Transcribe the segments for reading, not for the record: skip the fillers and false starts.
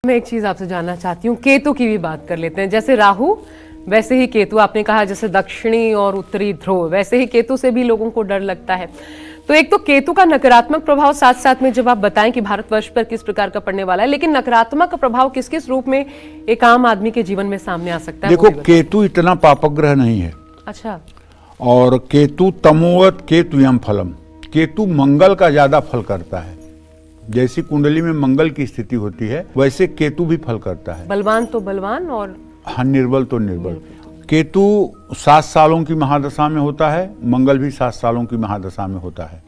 मैं एक चीज आपसे जानना चाहती हूँ, केतु की भी बात कर लेते हैं। जैसे राहु वैसे ही केतु, आपने कहा जैसे दक्षिणी और उत्तरी ध्रुव, वैसे ही केतु से भी लोगों को डर लगता है। तो एक तो केतु का नकारात्मक प्रभाव साथ साथ में जब आप बताएं कि भारतवर्ष पर किस प्रकार का पड़ने वाला है, लेकिन नकारात्मक प्रभाव किस किस रूप में एक आम आदमी के जीवन में सामने आ सकता है? देखो, केतु इतना पापग्रह नहीं है। अच्छा। और केतु तमोवत केतु यम फलम, केतु मंगल का ज्यादा फल करता है। जैसी कुंडली में मंगल की स्थिति होती है वैसे केतु भी फल करता है। बलवान तो बलवान और हाँ, निर्बल तो निर्बल। केतु 7 सालों की महादशा में होता है, मंगल भी 7 सालों की महादशा में होता है।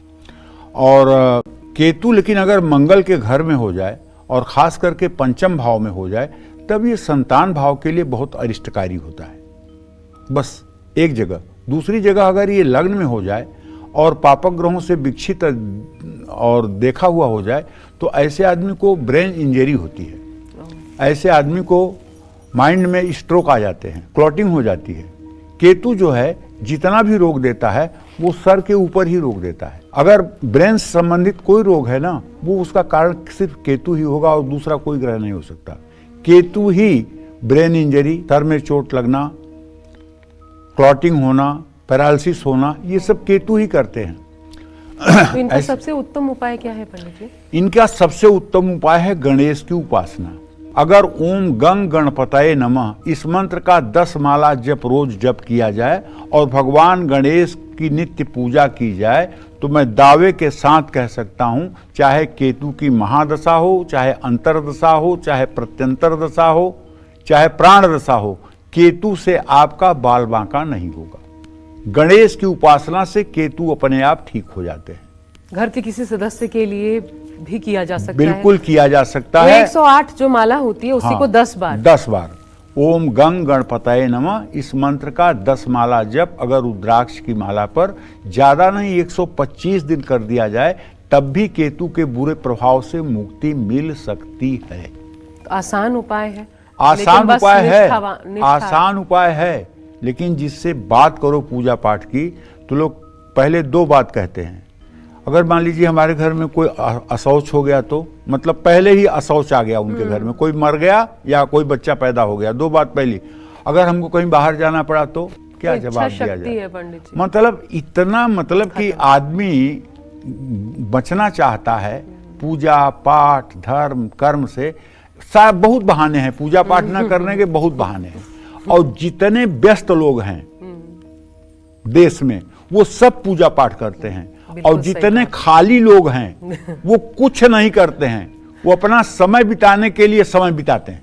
और केतु लेकिन अगर मंगल के घर में हो जाए और खास करके पंचम भाव में हो जाए तब ये संतान भाव के लिए बहुत अरिष्टकारी होता है। बस एक जगह। दूसरी जगह अगर ये लग्न में हो जाए और पापक ग्रहों से विक्षित और देखा हुआ हो जाए तो ऐसे आदमी को ब्रेन इंजरी होती है। ऐसे आदमी को माइंड में स्ट्रोक आ जाते हैं, क्लॉटिंग हो जाती है। केतु जो है जितना भी रोग देता है वो सर के ऊपर ही रोग देता है। अगर ब्रेन संबंधित कोई रोग है ना, वो उसका कारण सिर्फ केतु ही होगा और दूसरा कोई ग्रह नहीं हो सकता। केतु ही ब्रेन इंजरी, सर में चोट लगना, क्लॉटिंग होना, पैरालिसिस होना, ये सब केतु ही करते हैं। तो इनका सबसे उत्तम उपाय क्या है पंडित जी? इनका सबसे उत्तम उपाय है गणेश की उपासना। अगर ओम गंग गणपतये नमः इस मंत्र का 10 माला जप रोज जप किया जाए और भगवान गणेश की नित्य पूजा की जाए तो मैं दावे के साथ कह सकता हूं, चाहे केतु की महादशा हो, चाहे अंतरदशा हो, चाहे प्रत्यंतर दशा हो, चाहे प्राण दशा हो, केतु से आपका बाल बांका नहीं होगा। गणेश की उपासना से केतु अपने आप ठीक हो जाते हैं। घर के किसी सदस्य के लिए भी किया जा सकता है? बिल्कुल किया जा सकता तो है। 108 जो माला होती है उसी को 10 बार 10 बार ओम गंग गणपतये नमः इस मंत्र का 10 माला जप अगर रुद्राक्ष की माला पर ज्यादा नहीं 125 दिन कर दिया जाए तब भी केतु के बुरे प्रभाव से मुक्ति मिल सकती है। तो आसान उपाय है। आसान उपाय है, आसान उपाय है, लेकिन जिससे बात करो पूजा पाठ की तो लोग पहले 2 बात कहते हैं। अगर मान लीजिए हमारे घर में कोई अशौच हो गया तो मतलब पहले ही अशौच आ गया उनके घर में, कोई मर गया या कोई बच्चा पैदा हो गया, 2 बात पहली। अगर हमको कहीं बाहर जाना पड़ा तो क्या जवाब दिया जाए? मतलब इतना, मतलब कि आदमी बचना चाहता है पूजा पाठ धर्म कर्म से। बहुत बहाने हैं, पूजा पाठ न करने के बहुत बहाने हैं। और जितने व्यस्त लोग हैं देश में वो सब पूजा पाठ करते हैं, और जितने खाली लोग हैं वो कुछ नहीं करते हैं, वो अपना समय बिताने के लिए समय बिताते हैं।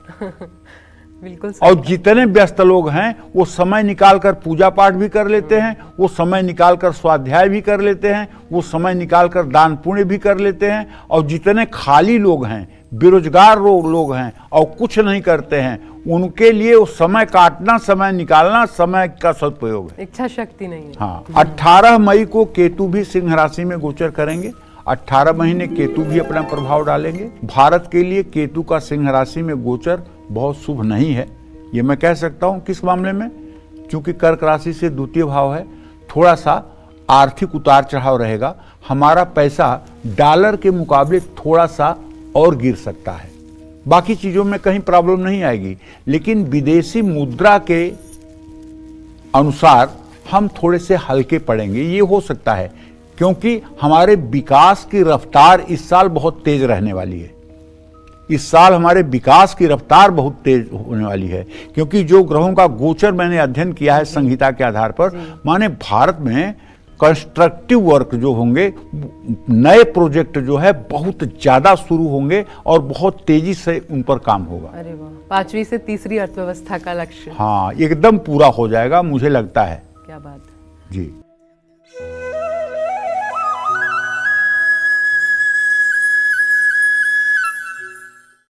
बिल्कुल। और जितने व्यस्त लोग हैं वो समय निकालकर पूजा पाठ भी कर लेते हैं, वो समय निकालकर स्वाध्याय भी कर लेते हैं, वो समय निकालकर दान पुण्य भी कर लेते हैं। और जितने खाली लोग हैं, बेरोजगार लोग हैं और कुछ नहीं करते हैं, उनके लिए वो समय काटना, समय निकालना समय का सदुपयोग है। इच्छा शक्ति नहीं है। हाँ, 18 मई को केतु भी सिंह राशि में गोचर करेंगे। 18 महीने केतु भी अपना प्रभाव डालेंगे। भारत के लिए केतु का सिंह राशि में गोचर बहुत शुभ नहीं है, ये मैं कह सकता हूँ। किस मामले में? क्योंकि कर्क राशि से द्वितीय भाव है, थोड़ा सा आर्थिक उतार चढ़ाव रहेगा। हमारा पैसा डॉलर के मुकाबले थोड़ा सा और गिर सकता है। बाकी चीजों में कहीं प्रॉब्लम नहीं आएगी, लेकिन विदेशी मुद्रा के अनुसार हम थोड़े से हल्के पड़ेंगे, ये हो सकता है। क्योंकि हमारे विकास की रफ्तार इस साल बहुत तेज रहने वाली है। इस साल हमारे विकास की रफ्तार बहुत तेज होने वाली है, क्योंकि जो ग्रहों का गोचर मैंने अध्ययन किया है संहिता के आधार पर, माने भारत में कंस्ट्रक्टिव वर्क जो होंगे, नए प्रोजेक्ट जो है बहुत ज्यादा शुरू होंगे और बहुत तेजी से उन पर काम होगा। अरे वाह, 5वीं से तीसरी अर्थव्यवस्था का लक्ष्य। हाँ, एकदम पूरा हो जाएगा मुझे लगता है। क्या बात है जी।